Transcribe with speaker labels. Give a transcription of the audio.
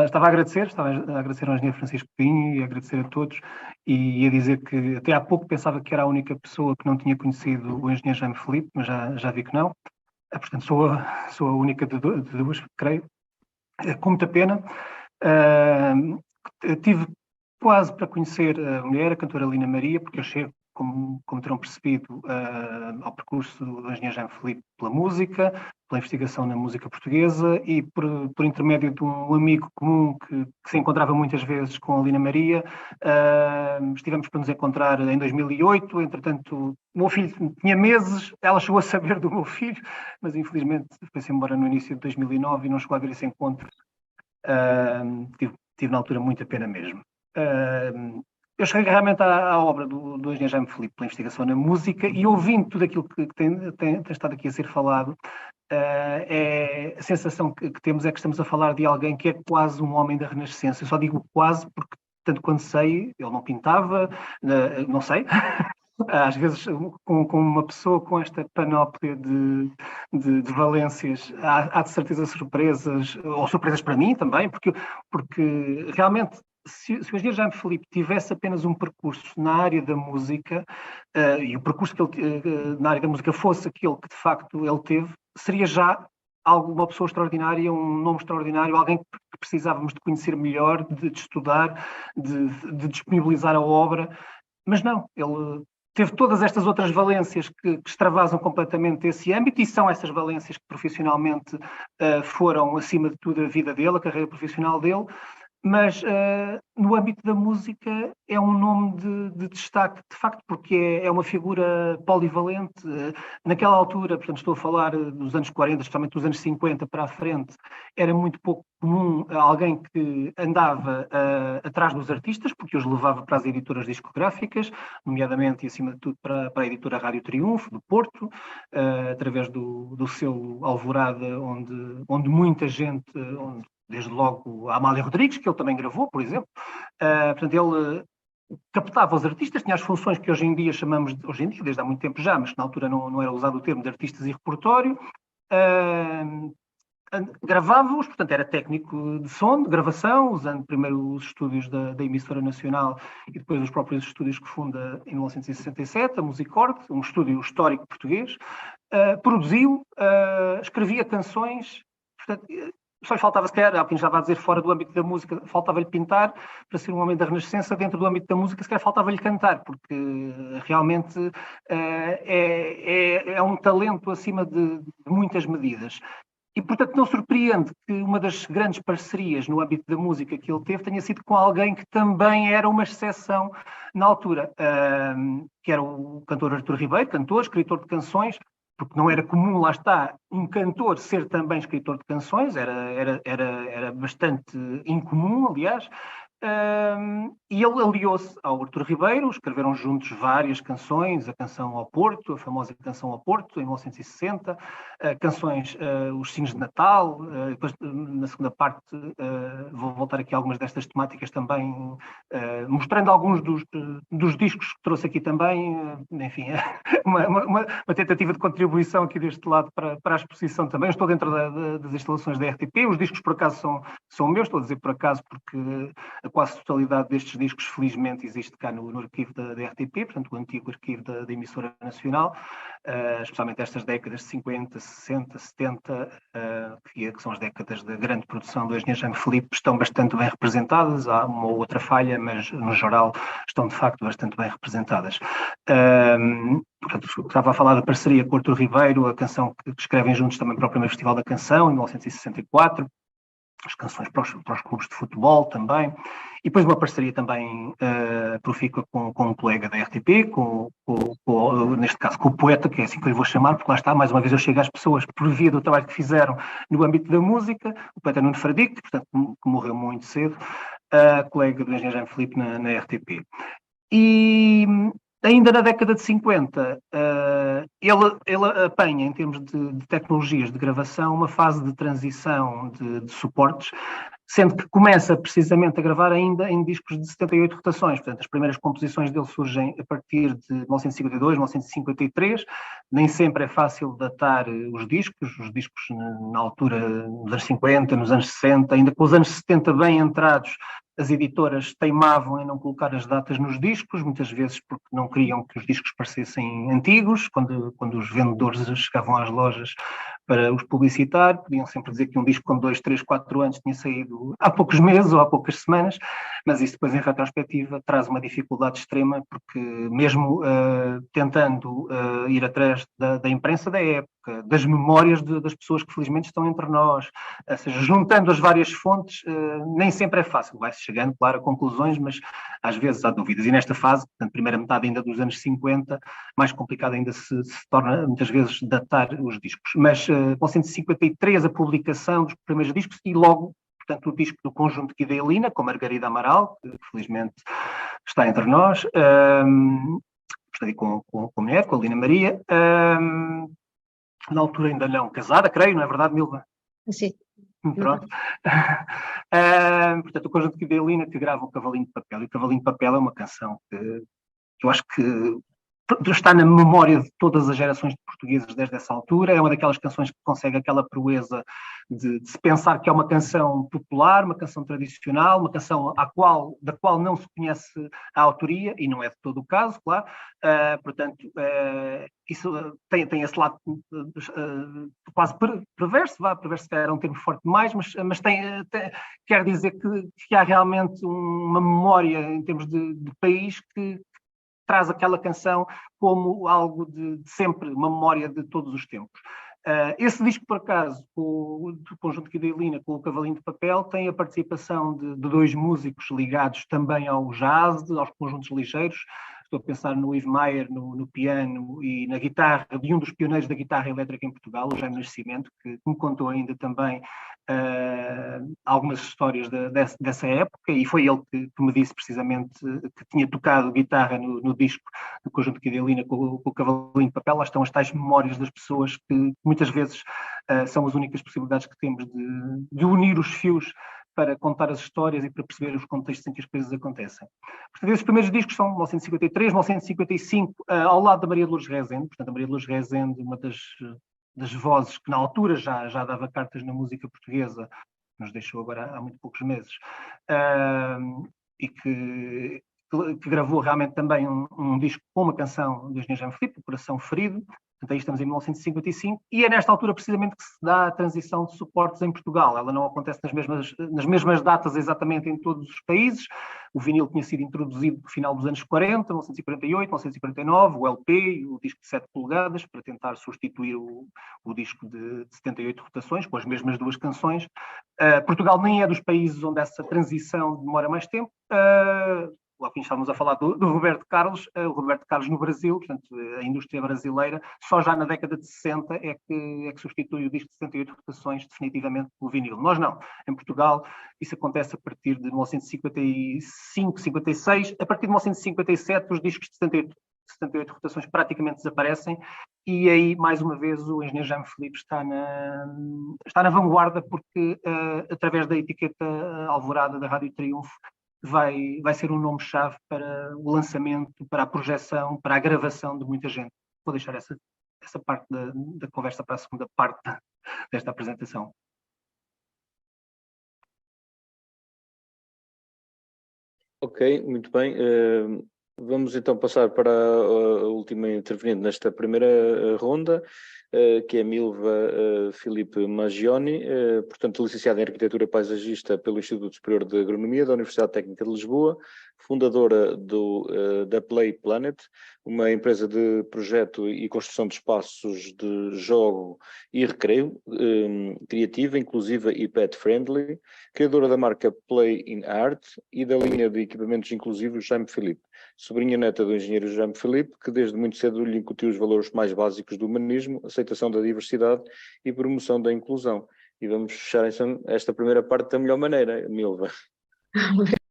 Speaker 1: estava a agradecer ao engenheiro Francisco Pinho e a agradecer a todos e a dizer que até há pouco pensava que era a única pessoa que não tinha conhecido o engenheiro Jaime Filipe, mas já vi que não. Portanto, sou a única de duas, creio. Com muita pena. Tive quase para conhecer a mulher, a cantora Lina Maria, porque eu chego, como terão percebido, ao percurso do engenheiro Jaime Filipe pela música, pela investigação na música portuguesa e por intermédio de um amigo comum que se encontrava muitas vezes com a Lina Maria. Estivemos para nos encontrar em 2008, entretanto o meu filho tinha meses, ela chegou a saber do meu filho, mas infelizmente foi-se embora no início de 2009 e não chegou a haver esse encontro. Tive na altura muita pena mesmo. Eu cheguei realmente à obra do engenheiro Jaime Filipe pela investigação na música e ouvindo tudo aquilo que tem estado aqui a ser falado, a sensação que temos é que estamos a falar de alguém que é quase um homem da Renascença. Eu só digo quase porque, tanto quanto sei, ele não pintava, não sei. Às vezes, com uma pessoa com esta panóplia de valências, há de certeza surpresas, ou surpresas para mim também, porque realmente, se o engenheiro Jaime Filipe tivesse apenas um percurso na área da música, e o percurso que ele, na área da música fosse aquele que de facto ele teve, seria já uma pessoa extraordinária, um nome extraordinário, alguém que precisávamos de conhecer melhor, de estudar, de disponibilizar a obra, mas não, ele teve todas estas outras valências que extravasam completamente esse âmbito e são essas valências que profissionalmente foram, acima de tudo, a vida dele, a carreira profissional dele, mas no âmbito da música é um nome de destaque, de facto, porque é uma figura polivalente. Naquela altura, portanto, estou a falar dos anos 40, especialmente dos anos 50 para a frente, era muito pouco comum alguém que andava atrás dos artistas, porque os levava para as editoras discográficas, nomeadamente e acima de tudo para a editora Rádio Triunfo, do Porto, através do seu Alvorada, onde muita gente, desde logo a Amália Rodrigues, que ele também gravou, por exemplo. Portanto, ele captava os artistas, tinha as funções que hoje em dia chamamos, hoje em dia, desde há muito tempo já, mas que na altura não era usado o termo de artistas e repertório. Gravava-os, portanto era técnico de som, de gravação, usando primeiro os estúdios da emissora nacional e depois os próprios estúdios que funda em 1967, a Musicorde, um estúdio histórico português. Produziu, escrevia canções, portanto, só lhe faltava, se calhar, há quem já vai dizer fora do âmbito da música, faltava-lhe pintar para ser um homem da Renascença. Dentro do âmbito da música, se calhar faltava-lhe cantar, porque realmente é um talento acima de muitas medidas. E, portanto, não surpreende que uma das grandes parcerias no âmbito da música que ele teve tenha sido com alguém que também era uma exceção na altura, que era o cantor Artur Ribeiro, cantor, escritor de canções, porque não era comum, lá está, um cantor ser também escritor de canções, era bastante incomum, aliás. E ele aliou-se ao Artur Ribeiro, escreveram juntos várias canções, a canção ao Porto, a famosa canção ao Porto, em 1960, canções, os sinos de Natal, depois na segunda parte vou voltar aqui a algumas destas temáticas também, mostrando alguns dos discos que trouxe aqui também, enfim, uma tentativa de contribuição aqui deste lado para a exposição também. Eu estou dentro das instalações da RTP, os discos por acaso são meus, estou a dizer por acaso porque a quase totalidade destes discos, felizmente, existe cá no arquivo da RTP, portanto, o antigo arquivo da emissora nacional, especialmente estas décadas de 50, 60, 70, que são as décadas de grande produção do engenheiro Jaime Filipe, estão bastante bem representadas. Há uma ou outra falha, mas, no geral, estão, de facto, bastante bem representadas. Portanto, estava a falar da parceria com o Artur Ribeiro, a canção que escrevem juntos também para o primeiro Festival da Canção, em 1964, as canções para os clubes de futebol também, e depois uma parceria também profícua com um colega da RTP, neste caso com o poeta, que é assim que eu lhe vou chamar, porque lá está, mais uma vez eu chego às pessoas por via do trabalho que fizeram no âmbito da música, o poeta Nuno Fradique, portanto, que morreu muito cedo, colega do engenheiro Jaime Filipe na RTP. E ainda na década de 50, ele apanha, em termos de tecnologias de gravação, uma fase de transição de suportes. sendo que começa precisamente a gravar ainda em discos de 78 rotações. Portanto, as primeiras composições dele surgem a partir de 1952, 1953. Nem sempre é fácil datar os discos na altura, nos anos 50, nos anos 60, ainda com os anos 70 bem entrados, as editoras teimavam em não colocar as datas nos discos, muitas vezes porque não queriam que os discos parecessem antigos, quando os vendedores chegavam às lojas para os publicitar, podiam sempre dizer que um disco com 2, 3, 4 anos tinha saído há poucos meses ou há poucas semanas, mas isso depois em retrospectiva traz uma dificuldade extrema, porque mesmo tentando ir atrás da imprensa da época, das memórias das pessoas que felizmente estão entre nós, ou seja, juntando as várias fontes, nem sempre é fácil, vai-se chegando, claro, a conclusões, mas às vezes há dúvidas. E nesta fase, portanto, primeira metade ainda dos anos 50, mais complicado ainda se torna, muitas vezes, datar os discos. Mas com 153 a publicação dos primeiros discos e logo, portanto, o disco do conjunto Guidelina, com Margarida Amaral, que felizmente está entre nós, com a mulher, com a Lina Maria, na altura ainda não casada, creio, não é verdade, Milva?
Speaker 2: Sim.
Speaker 1: Pronto. Portanto, o conjunto Guidelina que grava o Cavalinho de Papel, e o Cavalinho de Papel é uma canção que eu acho que está na memória de todas as gerações de portugueses desde essa altura. É uma daquelas canções que consegue aquela proeza de se pensar que é uma canção popular, uma canção tradicional, uma canção da qual não se conhece a autoria, e não é de todo o caso, claro. Portanto, isso tem esse lado quase perverso, perverso era um termo forte demais, mas quer dizer que há realmente uma memória em termos de país que traz aquela canção como algo de sempre, uma memória de todos os tempos. Esse disco, por acaso, do conjunto Guidelina, com o Cavalinho de Papel, tem a participação de dois músicos ligados também ao jazz, aos conjuntos ligeiros. Estou a pensar no Yves Maier, no piano e na guitarra, de um dos pioneiros da guitarra elétrica em Portugal, o Jaime Nascimento, que me contou ainda também algumas histórias dessa época, e foi ele que me disse precisamente que tinha tocado guitarra no disco do conjunto Guidelina com o Cavalinho de Papel. Lá estão as tais memórias das pessoas que muitas vezes são as únicas possibilidades que temos de unir os fios para contar as histórias e para perceber os contextos em que as coisas acontecem. Portanto, esses primeiros discos são 1953, 1955, ao lado da Maria de Lourdes Rezende. Portanto, a Maria de Lourdes Rezende, uma das vozes que na altura já dava cartas na música portuguesa, nos deixou agora há muito poucos meses, e que gravou realmente também um disco com uma canção do Engenheiro Jaime Filipe, O Coração Ferido. Portanto, aí estamos em 1955, e é nesta altura precisamente que se dá a transição de suportes em Portugal. Ela não acontece nas mesmas datas exatamente em todos os países. O vinil tinha sido introduzido no final dos anos 40, 1948, 1949, o LP, o disco de 7 polegadas, para tentar substituir o disco de 78 rotações, com as mesmas duas canções. Portugal nem é dos países onde essa transição demora mais tempo. Lá que estávamos a falar do Roberto Carlos, o Roberto Carlos no Brasil, portanto, a indústria brasileira, só já na década de 60 é que substitui o disco de 78 rotações definitivamente pelo vinil. Nós não. Em Portugal, isso acontece a partir de 1955, 56. A partir de 1957, os discos de 78 rotações praticamente desaparecem, e aí, mais uma vez, o engenheiro Jaime Filipe está na vanguarda, porque, através da etiqueta Alvorada da Rádio Triunfo, vai ser um nome-chave para o lançamento, para a projeção, para a gravação de muita gente. Vou deixar essa parte da conversa para a segunda parte desta apresentação.
Speaker 3: Ok, muito bem. Vamos então passar para a última interveniente nesta primeira ronda, que é a Milva Filipe Maggioni, portanto licenciada em Arquitetura Paisagista pelo Instituto Superior de Agronomia da Universidade Técnica de Lisboa, fundadora da Play Planet, uma empresa de projeto e construção de espaços de jogo e recreio, criativa, inclusiva e pet-friendly, criadora da marca Play in Art e da linha de equipamentos inclusivos Jaime Filipe, sobrinha neta do engenheiro Jaime Filipe, que desde muito cedo lhe incutiu os valores mais básicos do humanismo, aceitação da diversidade e promoção da inclusão. E vamos fechar esta primeira parte da melhor maneira, Milva.